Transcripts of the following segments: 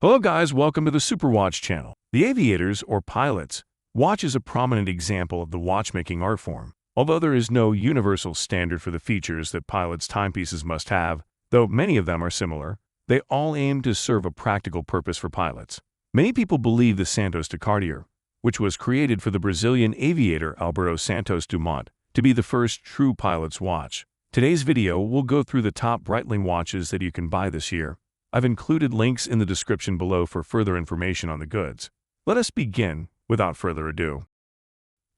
Hello guys, welcome to the Superwatch channel. The Aviators, or pilots, watch is a prominent example of the watchmaking art form. Although there is no universal standard for the features that pilots' timepieces must have, though many of them are similar, they all aim to serve a practical purpose for pilots. Many people believe the Santos de Cartier, which was created for the Brazilian aviator Alberto Santos Dumont, to be the first true pilot's watch. Today's video will go through the top Breitling watches that you can buy this year. I've included links in the description below for further information on the goods. Let us begin without further ado.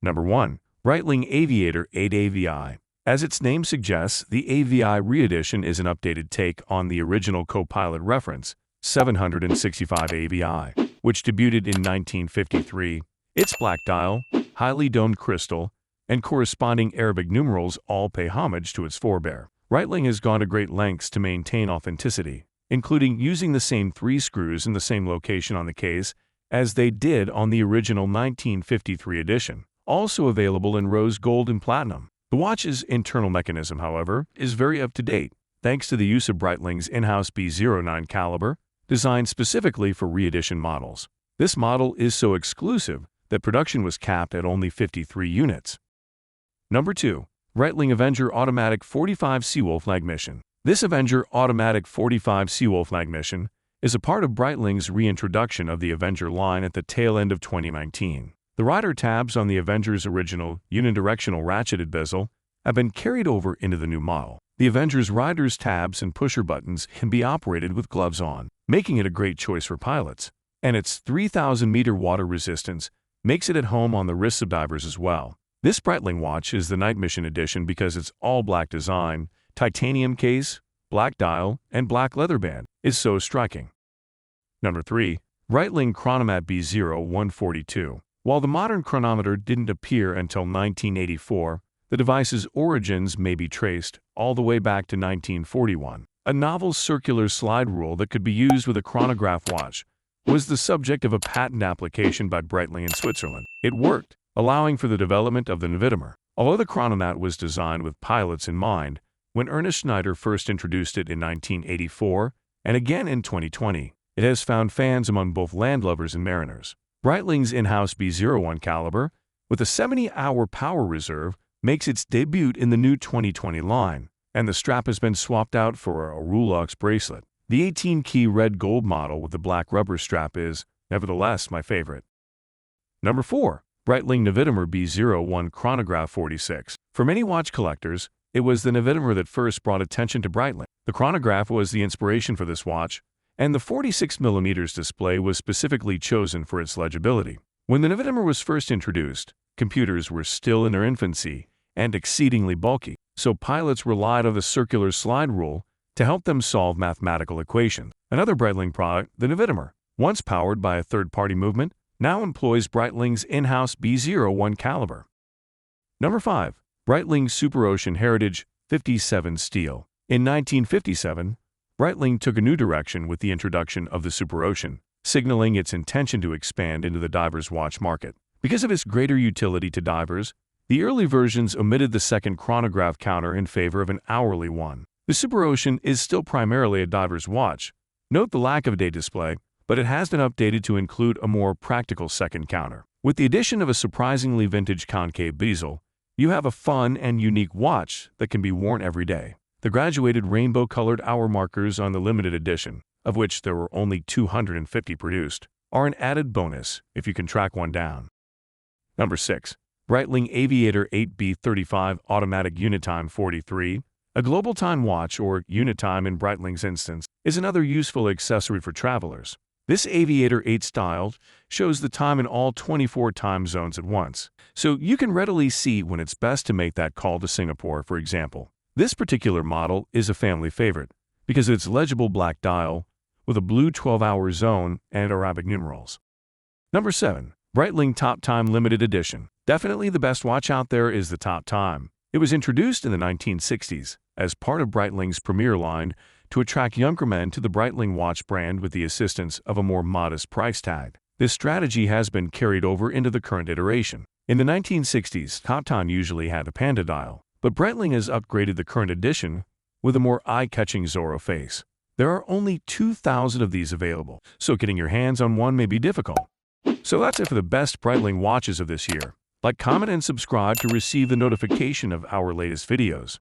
Number 1. Breitling Aviator 8 AVI. As its name suggests, the AVI re-edition is an updated take on the original co-pilot reference, 765 AVI, which debuted in 1953. Its black dial, highly domed crystal, and corresponding Arabic numerals all pay homage to its forebear. Breitling has gone to great lengths to maintain authenticity, including using the same 3 screws in the same location on the case as they did on the original 1953 edition, also available in rose gold and platinum. The watch's internal mechanism, however, is very up-to-date, thanks to the use of Breitling's in-house B01 caliber, designed specifically for re-edition models. This model is so exclusive that production was capped at only 53 units. Number 2. Breitling Avenger Automatic 45 Seawolf Lag Mission. This Avenger Automatic 45 Seawolf Lag Mission is a part of Breitling's reintroduction of the Avenger line at the tail end of 2019. The rider tabs on the Avenger's original unidirectional ratcheted bezel have been carried over into the new model. The Avenger's rider's tabs and pusher buttons can be operated with gloves on, making it a great choice for pilots. And its 3,000-meter water resistance makes it at home on the wrists of divers as well. This Breitling watch is the night mission edition because its all-black design, titanium case, black dial, and black leather band is so striking. Number 3. Breitling Chronomat B01 42. While the modern chronometer didn't appear until 1984, the device's origins may be traced all the way back to 1941. A novel circular slide rule that could be used with a chronograph watch was the subject of a patent application by Breitling in Switzerland. It worked, allowing for the development of the Navitimer. Although the Chronomat was designed with pilots in mind, when Ernest Schneider first introduced it in 1984 and again in 2020, it has found fans among both landlubbers and mariners. Breitling's in-house B01 caliber, with a 70-hour power reserve, makes its debut in the new 2020 line, and the strap has been swapped out for a Rolex bracelet. The 18-key red gold model with the black rubber strap is, nevertheless, my favorite. Number 4. Breitling Navitimer B01 Chronograph 46. For many watch collectors, it was the Navitimer that first brought attention to Breitling. The chronograph was the inspiration for this watch, and the 46mm display was specifically chosen for its legibility. When the Navitimer was first introduced, computers were still in their infancy and exceedingly bulky, so pilots relied on the circular slide rule to help them solve mathematical equations. Another Breitling product, the Navitimer, once powered by a third-party movement, now employs Breitling's in-house B01 caliber. Number 5. Breitling SuperOcean Heritage 57 Steel. In 1957, Breitling took a new direction with the introduction of the SuperOcean, signaling its intention to expand into the diver's watch market. Because of its greater utility to divers, the early versions omitted the second chronograph counter in favor of an hourly one. The SuperOcean is still primarily a diver's watch. Note the lack of a day display, but it has been updated to include a more practical second counter. With the addition of a surprisingly vintage concave bezel, you have a fun and unique watch that can be worn every day. The graduated rainbow-colored hour markers on the limited edition, of which there were only 250 produced, are an added bonus if you can track one down. Number 6. Breitling Aviator 8B35 Automatic Unitime 43. A global time watch, or Unitime in Breitling's instance, is another useful accessory for travelers. This Aviator 8 style shows the time in all 24 time zones at once, so you can readily see when it's best to make that call to Singapore, for example. This particular model is a family favorite because of its legible black dial with a blue 12-hour zone and Arabic numerals. Number 7. Breitling Top Time Limited Edition. Definitely the best watch out there is the Top Time. It was introduced in the 1960s as part of Breitling's premier line to attract younger men to the Breitling watch brand with the assistance of a more modest price tag. This strategy has been carried over into the current iteration. In the 1960s, Top Time usually had a panda dial, but Breitling has upgraded the current edition with a more eye-catching Zorro face. There are only 2,000 of these available, so getting your hands on one may be difficult. So that's it for the best Breitling watches of this year. Like, comment, and subscribe to receive the notification of our latest videos.